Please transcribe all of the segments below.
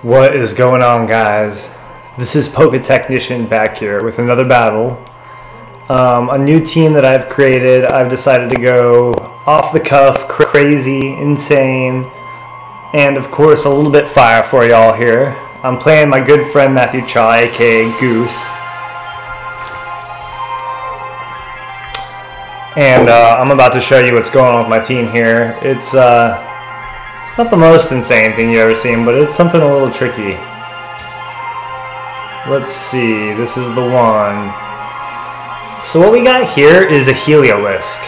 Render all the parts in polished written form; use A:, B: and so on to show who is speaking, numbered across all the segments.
A: What is going on, guys? This is PokeTechnician back here with another battle. A new team that I've created. I've decided to go off the cuff, crazy, insane, and of course a little bit fire for y'all here. I'm playing my good friend Matthew Chaw, aka Goose. And I'm about to show you what's going on with my team here. It's not the most insane thing you've ever seen, but it's something a little tricky. Let's see, this is the one. So what we got here is a heliolisk.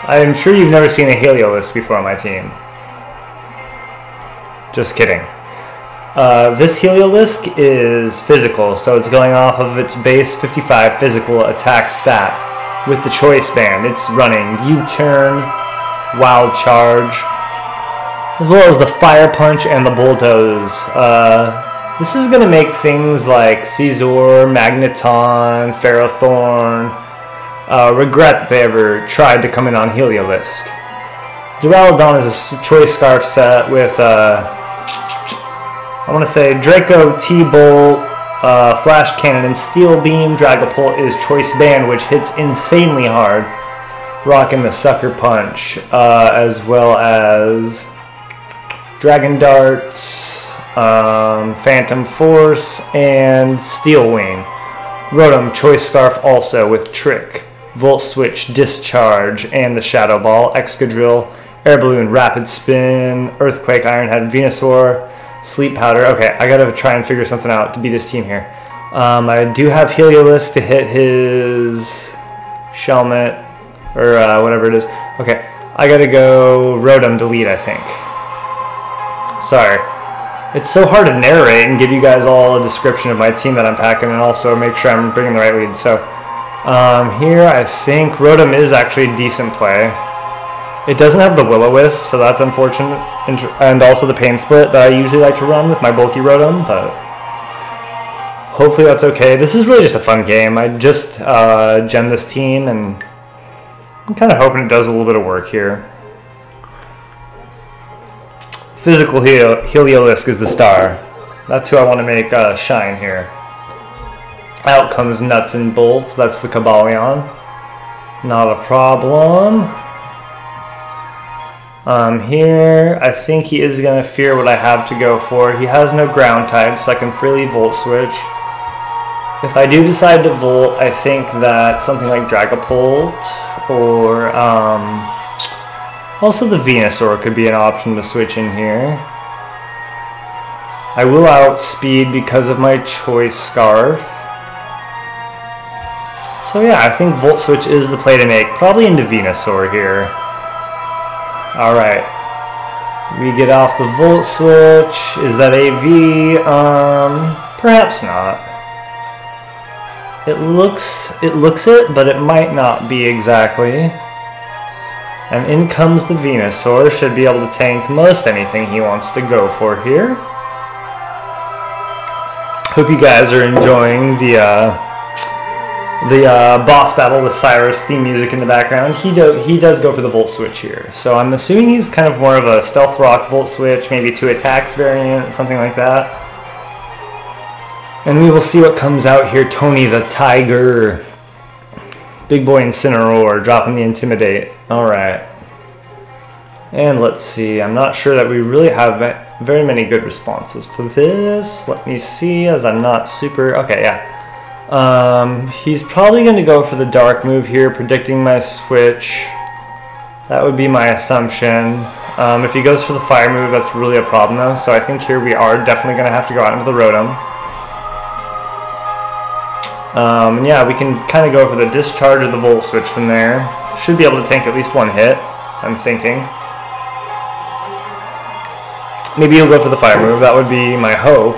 A: I'm sure you've never seen a heliolisk before on my team. Just kidding. This heliolisk is physical, so it's going off of its base 55 physical attack stat with the choice band. It's running U-turn, wild charge, as well as the fire punch and the bulldoze. This is going to make things like Caesar, Magneton, Ferrothorn regret that they ever tried to come in on heliolisk. Duraludon is a choice scarf set with I want to say Draco, T-Bolt, Flash Cannon, and Steel Beam. Dragapult is choice band, which hits insanely hard, rocking the Sucker Punch, as well as Dragon Darts, Phantom Force, and Steel Wing. Rotom, choice scarf also with Trick, Volt Switch, Discharge, and the Shadow Ball. Excadrill, Air Balloon, Rapid Spin, Earthquake, Iron Head, Venusaur, Sleep Powder. Okay, I gotta try and figure something out to beat this team here. I do have heliolisk to hit his Shelmet, or whatever it is. Okay, I gotta go Rotom to lead, I think. Sorry. It's so hard to narrate and give you guys all a description of my team that I'm packing and also make sure I'm bringing the right lead. So, here I think Rotom is actually a decent play. It doesn't have the Will-O-Wisp, so that's unfortunate, and also the Pain Split that I usually like to run with my bulky Rotom, but hopefully that's okay. This is really just a fun game. I just gemmed this team, and I'm kind of hoping it does a little bit of work here. Physical heliolisk is the star. That's who I want to make shine here. Out comes Nuts and Bolts. That's the Cobalion. Not a problem. Here, I think he is going to fear what I have to go for. He has no ground type, so I can freely Volt Switch. If I do decide to Volt, I think that something like Dragapult or also the Venusaur could be an option to switch in here. I will outspeed because of my choice scarf. So yeah, I think Volt Switch is the play to make. Probably into Venusaur here. Alright, we get off the Volt Switch. Is that AV? Perhaps not. It looks it, but it might not be exactly. And in comes the Venusaur. Should be able to tank most anything he wants to go for here. Hope you guys are enjoying the boss battle with Cyrus theme music in the background. He does go for the Volt Switch here. So I'm assuming he's kind of more of a Stealth Rock Volt Switch, maybe 2 attacks variant, something like that. And we will see what comes out here. Tony the Tiger. Big Boy Incineroar, dropping the Intimidate. Alright. And let's see. I'm not sure that we really have very many good responses to this. Let me see, as I'm not super... Okay, yeah. He's probably going to go for the dark move here, predicting my switch. That would be my assumption. If he goes for the fire move, that's really a problem though. So I think here we are definitely going to have to go out into the Rotom. And yeah, we can kind of go for the discharge or the Volt Switch from there. Should be able to tank at least one hit, I'm thinking. Maybe he'll go for the fire move. That would be my hope.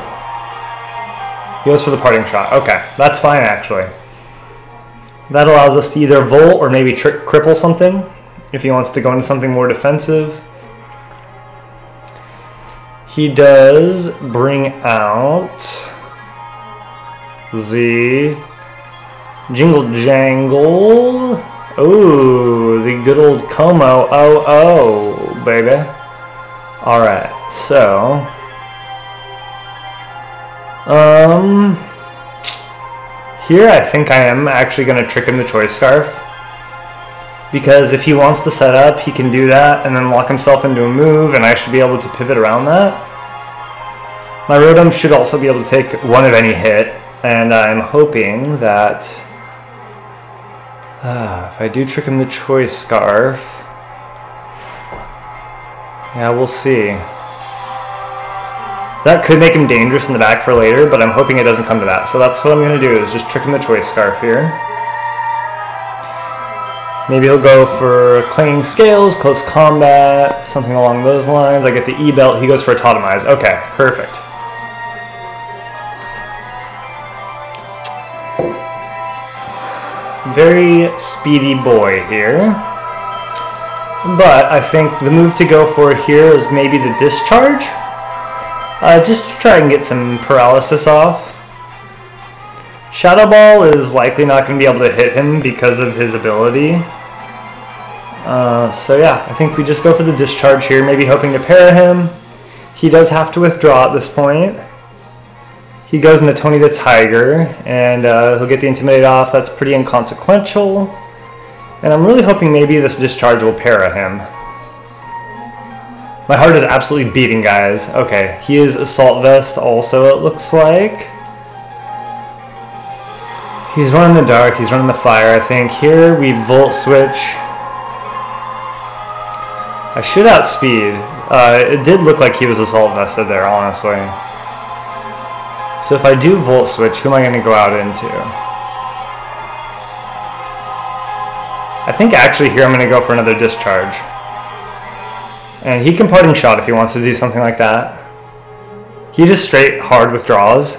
A: He goes for the parting shot. Okay, that's fine actually. That allows us to either Volt or maybe cripple something if he wants to go into something more defensive. He does bring out the Jingle Jangle. Oh, the good old Como. Oh, baby. Alright, so Here I think I am actually going to trick him the Choice Scarf. Because if he wants to set up, he can do that and then lock himself into a move, and I should be able to pivot around that. My Rotom should also be able to take one of any hit, and I'm hoping that if I do trick him the Choice Scarf, yeah, we'll see. That could make him dangerous in the back for later, but I'm hoping it doesn't come to that. So that's what I'm going to do, is just trick him the Choice Scarf here. Maybe he'll go for Clanging Scales, Close Combat, something along those lines. I get the E-Belt, he goes for a Totemize. Okay, perfect. Very speedy boy here. But I think the move to go for here is maybe the Discharge. Just to try and get some paralysis off. Shadow Ball is likely not going to be able to hit him because of his ability. So yeah, I think we just go for the Discharge here, maybe hoping to pair him. He does have to withdraw at this point. He goes into Tony the Tiger, and he'll get the Intimidate off. That's pretty inconsequential. And I'm really hoping maybe this Discharge will para him. My heart is absolutely beating, guys. Okay, he is Assault Vest also, it looks like. He's running the Dark, he's running the Fire, I think. Here we Volt Switch. I should outspeed. It did look like he was Assault Vested there, honestly. So if I do Volt Switch, who am I going to go out into? I think actually here I'm going to go for another Discharge. And he can Parting Shot if he wants to do something like that. He just straight hard withdraws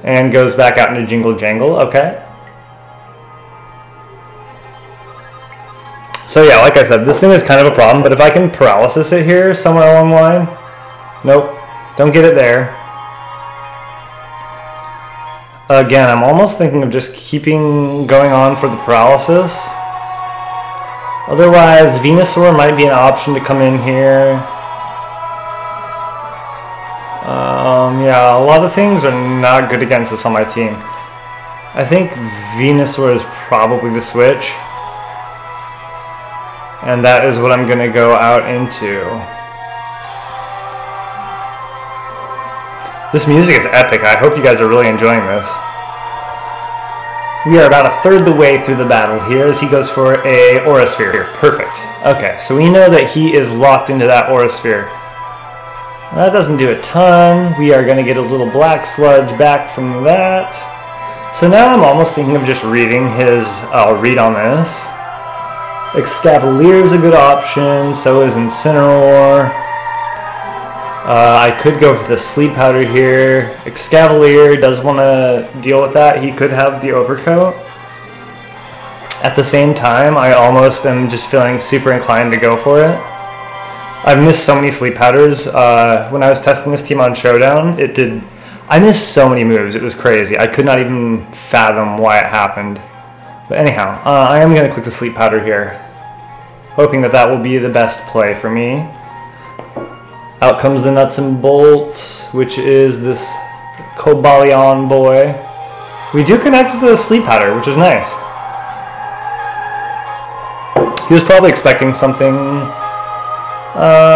A: and goes back out into Jingle Jangle. Okay. So yeah, like I said, this thing is kind of a problem, but if I can Paralysis it here somewhere along the line. Nope, don't get it there. Again, I'm almost thinking of just keeping going on for the Paralysis. Otherwise, Venusaur might be an option to come in here. Yeah, a lot of things are not good against us on my team. I think Venusaur is probably the switch. And that is what I'm going to go out into. This music is epic. I hope you guys are really enjoying this. We are about a third the way through the battle here as he goes for a Aura Sphere. Perfect. Okay, so we know that he is locked into that Aura Sphere. That doesn't do a ton. We are going to get a little Black Sludge back from that. So now I'm almost thinking of just reading his read on this. Excavalier is a good option, so is Incineroar. I could go for the Sleep Powder here. Excavalier does want to deal with that. He could have the Overcoat. At the same time, I almost am just feeling super inclined to go for it. I've missed so many Sleep Powders. When I was testing this team on Showdown, I missed so many moves. It was crazy. I could not even fathom why it happened. But anyhow, I am going to click the Sleep Powder here, hoping that that will be the best play for me. Out comes the Nuts and Bolts, which is this Cobalion boy. We do connect with the Sleep Powder, which is nice. He was probably expecting something,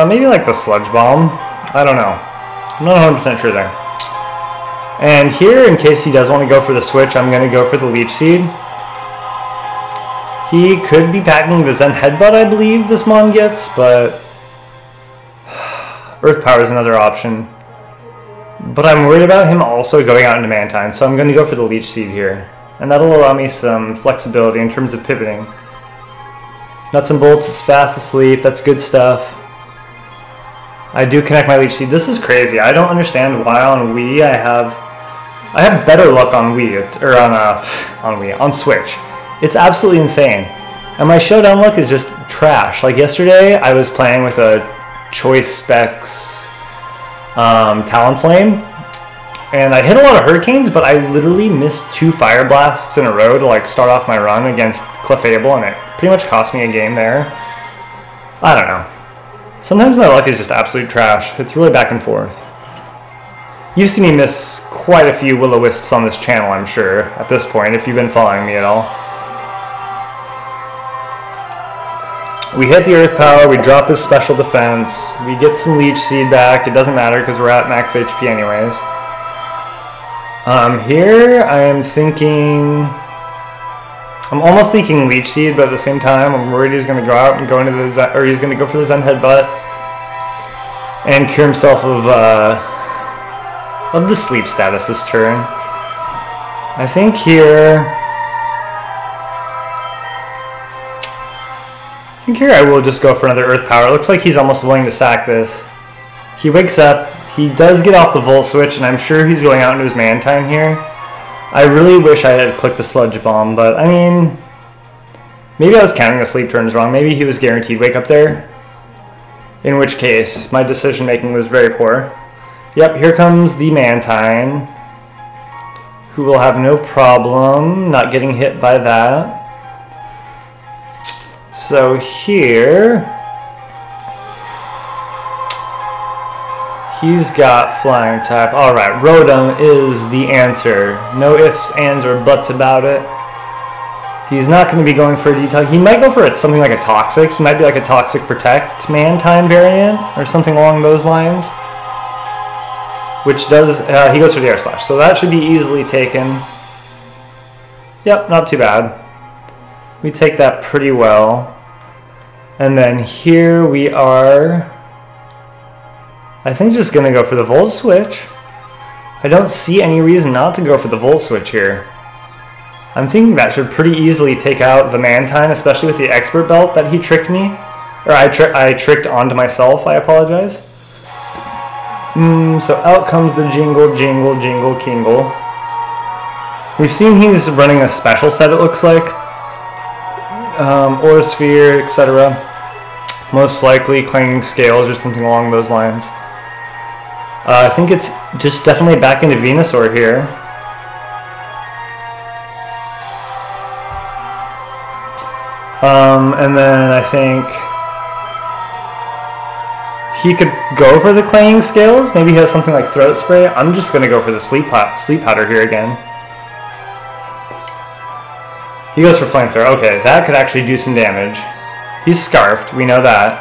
A: maybe like the Sludge Bomb. I don't know. I'm not 100% sure there. And here, in case he does want to go for the switch, I'm going to go for the Leech Seed. He could be packing the Zen Headbutt, I believe this Mon gets, but Earth Power is another option. But I'm worried about him also going out into Mantine, so I'm going to go for the Leech Seed here. And that'll allow me some flexibility in terms of pivoting. Nuts and Bolts is fast asleep, that's good stuff. I do connect my Leech Seed. This is crazy. I don't understand why on Wii I have better luck on Wii, or on Switch. It's absolutely insane. And my Showdown luck is just trash. Like yesterday, I was playing with a Choice Specs Talonflame, and I hit a lot of Hurricanes, but I literally missed 2 Fire Blasts in a row to like start off my run against Clefable, and it pretty much cost me a game there. I don't know. Sometimes my luck is just absolute trash. It's really back and forth. You've seen me miss quite a few Will-O-Wisps on this channel, I'm sure, at this point, if you've been following me at all. We hit the Earth Power, we drop his special defense, we get some Leech Seed back, it doesn't matter because we're at max HP anyways. Here I am thinking... I'm almost thinking Leech Seed, but at the same time I'm worried he's going to go out and go into the Zen, or he's going to go for the Zen Headbutt and cure himself of the sleep status this turn. I think here I will just go for another Earth Power. It looks like he's almost willing to sack this. He wakes up, he does get off the Volt Switch, and I'm sure he's going out into his Mantine here. I really wish I had clicked the Sludge Bomb, but I mean, maybe I was counting the sleep turns wrong. Maybe he was guaranteed wake up there. In which case, my decision making was very poor. Yep, here comes the Mantine, who will have no problem not getting hit by that. So here, he's got Flying type. Alright, Rotom is the answer. No ifs, ands, or buts about it. He's not going to be going for a detox. He might go for something like a Toxic. He might be like a Toxic Protect Mantine variant or something along those lines. Which does, he goes for the Air Slash. So that should be easily taken. Yep, not too bad. We take that pretty well. And then here we are, I think just going to go for the Volt Switch. I don't see any reason not to go for the Volt Switch here. I'm thinking that should pretty easily take out the Mantine, especially with the Expert Belt that he tricked me. Or I tricked onto myself, I apologize. So out comes the Jingle, Jingle, Jingle, Kingle. We've seen he's running a special set, it looks like. Aura Sphere, etc. Most likely Clanging Scales or something along those lines. I think it's just definitely back into Venusaur here. And then I think he could go for the Clanging Scales. Maybe he has something like Throat Spray. I'm just going to go for the Sleep Powder here again. He goes for Flamethrower. Okay, that could actually do some damage. He's Scarfed. We know that.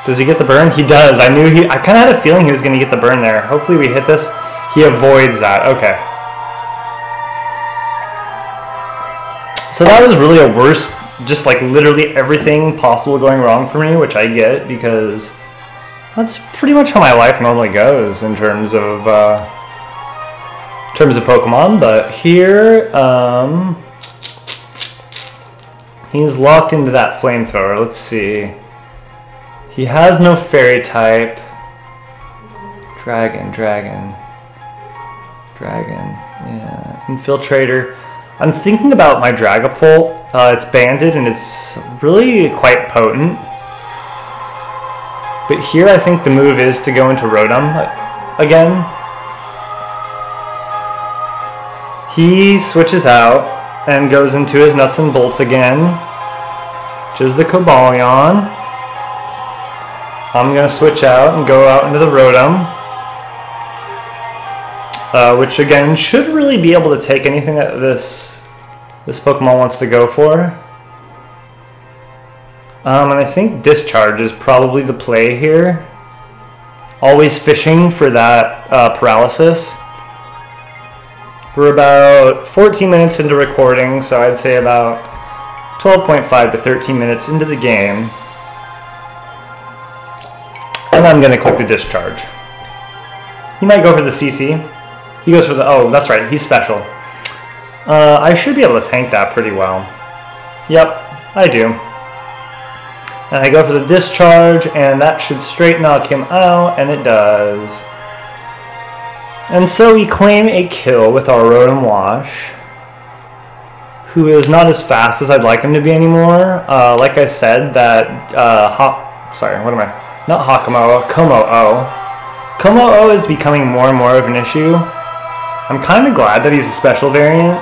A: Does he get the burn? He does. I kind of had a feeling he was going to get the burn there. Hopefully we hit this. He avoids that. Okay. So that was really a worst, just like literally everything possible going wrong for me, which I get because that's pretty much how my life normally goes in terms of Pokemon. But here, he's locked into that Flamethrower. Let's see. He has no Fairy type. Dragon. Yeah. Infiltrator. I'm thinking about my Dragapult. It's banded and it's really quite potent. But here I think the move is to go into Rotom again. He switches out and goes into his Nuts and Bolts again, which is the Cobalion. I'm going to switch out and go out into the Rotom. Which again should really be able to take anything that this Pokemon wants to go for. And I think Discharge is probably the play here. Always fishing for that paralysis. We're about 14 minutes into recording, so I'd say about 12.5 to 13 minutes into the game. And I'm going to click the Discharge. He might go for the CC. He goes for the... Oh, that's right. He's special. I should be able to tank that pretty well. Yep, I do. And I go for the Discharge, and that should straight knock him out, and it does. And so we claim a kill with our Rotom Wash, who is not as fast as I'd like him to be anymore. Like I said, that not Hakumo, Como-O. Como-O is becoming more and more of an issue. I'm kind of glad that he's a special variant.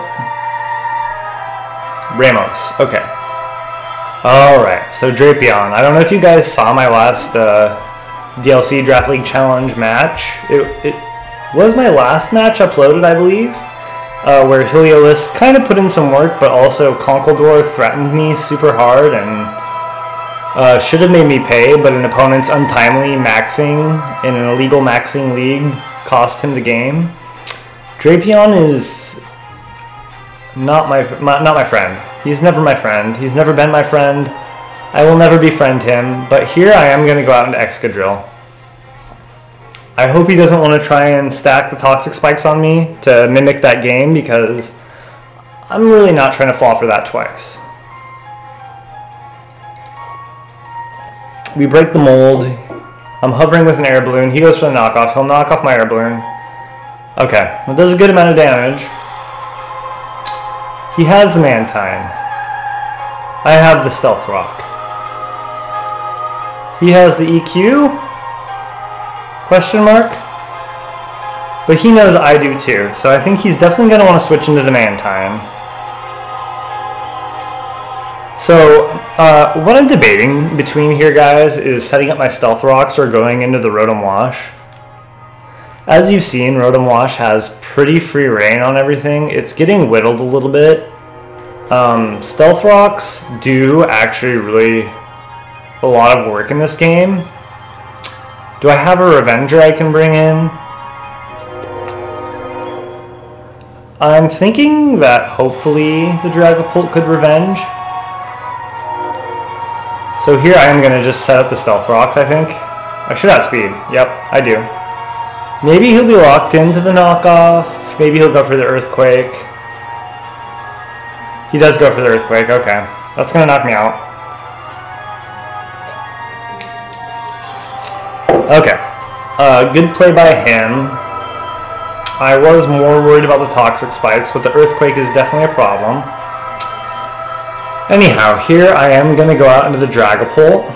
A: Ramos, okay. Alright, so Drapion. I don't know if you guys saw my last DLC Draft League Challenge match. was my last match uploaded, I believe, where Heliolisk kind of put in some work, but also Conkeldor threatened me super hard and should have made me pay, but an opponent's untimely maxing in an illegal maxing league cost him the game. Drapion is not my friend. He's never my friend. He's never been my friend. I will never befriend him, but here I am going to go out into Excadrill. I hope he doesn't want to try and stack the Toxic Spikes on me to mimic that game, because I'm really not trying to fall for that twice. We break the mold. I'm hovering with an air balloon. He goes for the knockoff. He'll knock off my air balloon. Okay, that does a good amount of damage. He has the Mantine. I have the Stealth Rock. He has the EQ? Question mark? But he knows I do too, so I think he's definitely going to want to switch into the Mantine. So, what I'm debating between here, guys, is setting up my Stealth Rocks or going into the Rotom Wash. As you've seen, Rotom Wash has pretty free reign on everything. It's getting whittled a little bit. Stealth Rocks do actually really a lot of work in this game. Do I have a Revenger I can bring in? I'm thinking that hopefully the Dragapult could Revenge. So here I am going to just set up the Stealth Rocks, I think. I should have speed. Yep, I do. Maybe he'll be locked into the knockoff. Maybe he'll go for the Earthquake. He does go for the Earthquake, okay. That's going to knock me out. Okay. Good play by him. I was more worried about the Toxic Spikes, but the Earthquake is definitely a problem. Anyhow, here I am going to go out into the Dragapult.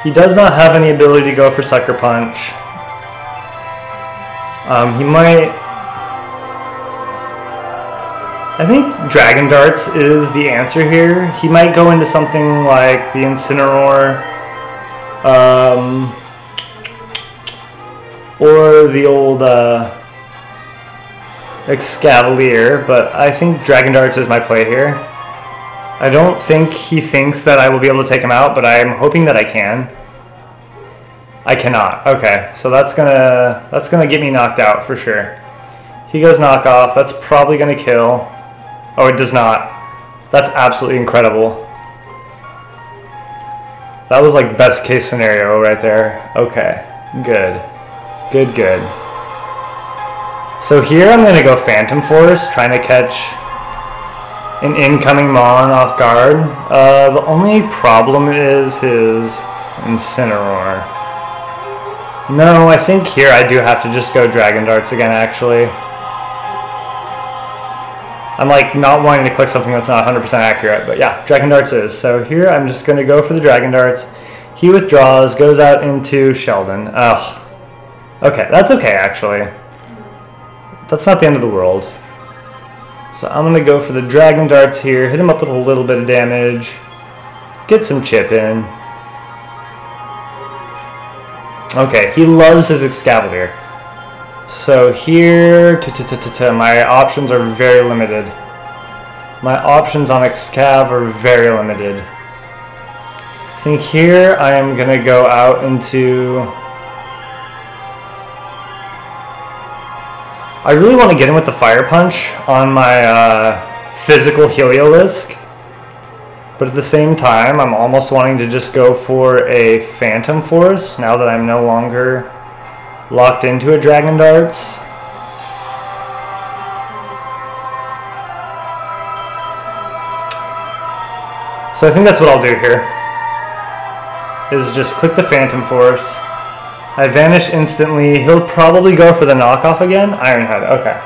A: He does not have any ability to go for Sucker Punch. He might... I think Dragon Darts is the answer here. He might go into something like the Incineroar, or the old Excavalier, but I think Dragon Darts is my play here. I don't think he thinks that I will be able to take him out, but I'm hoping that I can. I cannot. Okay, so that's gonna get me knocked out for sure. He goes knockoff. That's probably gonna kill. Oh, it does not. That's absolutely incredible. That was like best case scenario right there. Okay, good. Good, good. So here I'm going to go Phantom Force, trying to catch an incoming Mon off guard. The only problem is his Incineroar. No, I think here I do have to just go Dragon Darts again, actually. I'm like not wanting to click something that's not 100% accurate, but yeah, Dragon Darts is. So here I'm just going to go for the Dragon Darts. He withdraws, goes out into Sheldon. Ugh. Okay, that's okay actually. That's not the end of the world. So I'm going to go for the Dragon Darts here, hit him up with a little bit of damage, get some chip in. Okay, he loves his Excavalier. So here, my options are very limited. My options on Excav are very limited. I think here I am going to go out into... I really want to get in with the Fire Punch on my physical Heliolisk. But at the same time, I'm almost wanting to just go for a Phantom Force now that I'm no longer locked into a Dragon Darts. So I think that's what I'll do here, is just click the Phantom Force. I vanish instantly. He'll probably go for the knockoff again. Iron Head, okay.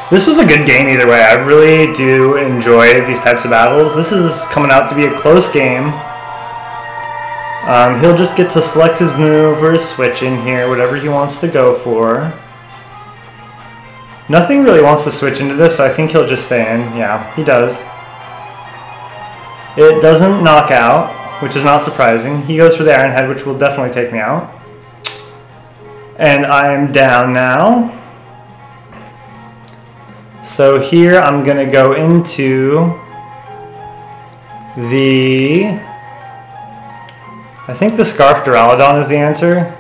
A: This was a good game either way. I really do enjoy these types of battles. This is coming out to be a close game. He'll just get to select his move or his switch in here, whatever he wants to go for. Nothing really wants to switch into this, so I think he'll just stay in. Yeah, he does. It doesn't knock out, which is not surprising. He goes for the Iron Head, which will definitely take me out. And I am down now. So here I'm going to go into the... I think the Scarf Duraludon is the answer.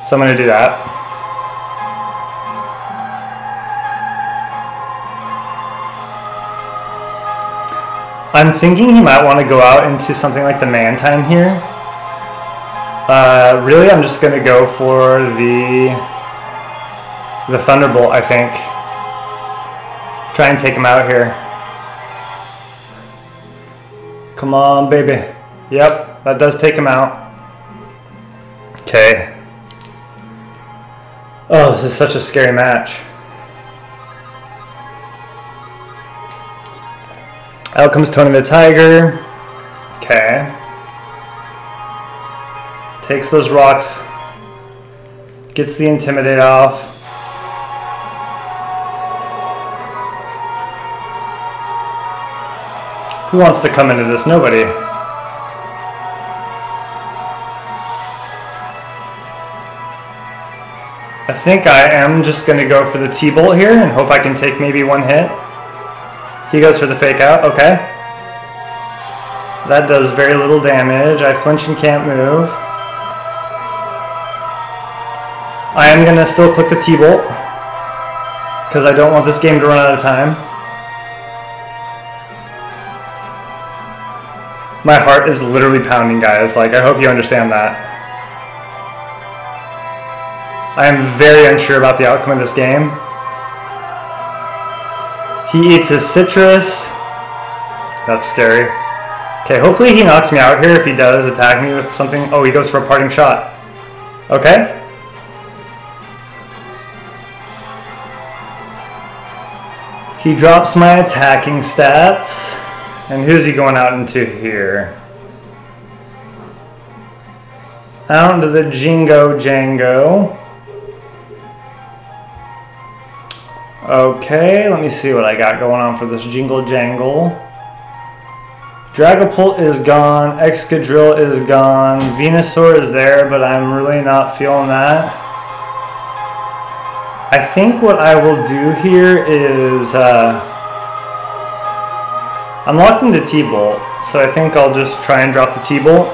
A: So I'm going to do that. I'm thinking he might want to go out into something like the Mantine here. Really, I'm just going to go for the Thunderbolt, I think. Try and take him out here. Come on, baby. Yep, that does take him out. Okay. Oh, this is such a scary match. Out comes Tony the Tiger. Okay. Takes those rocks. Gets the Intimidate off. Who wants to come into this? Nobody. I think I am just going to go for the T-Bolt here and hope I can take maybe one hit. He goes for the Fake Out. Okay. That does very little damage. I flinch and can't move. I am going to still click the T-Bolt because I don't want this game to run out of time. My heart is literally pounding, guys. Like, I hope you understand that. I am very unsure about the outcome of this game. He eats his citrus. That's scary. Okay, hopefully he knocks me out here if he does attack me with something. Oh, he goes for a parting shot. Okay. He drops my attacking stats. And who's he going out into here? Out into the Jingo Jango. Okay, let me see what I got going on for this Jingle Jangle. Dragapult is gone. Excadrill is gone. Venusaur is there, but I'm really not feeling that. I think what I will do here is... I'm locked into T-Bolt, so I think I'll just try and drop the T-Bolt.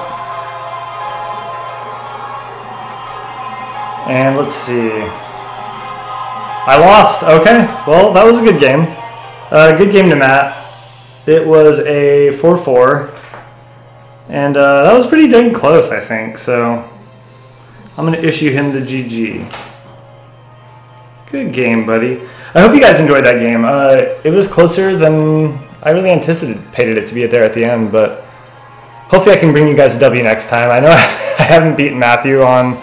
A: And let's see. I lost. Okay, well, that was a good game. Good game to Matt. It was a 4-4. And that was pretty dang close, I think. So I'm going to issue him the GG. Good game, buddy. I hope you guys enjoyed that game. It was closer than I really anticipated it to be there at the end, but hopefully I can bring you guys a W next time. I know I haven't beaten Matthew on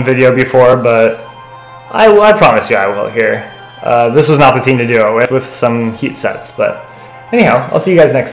A: video before, but I promise you I will here. This was not the team to do it with some heat sets, but anyhow, I'll see you guys next time.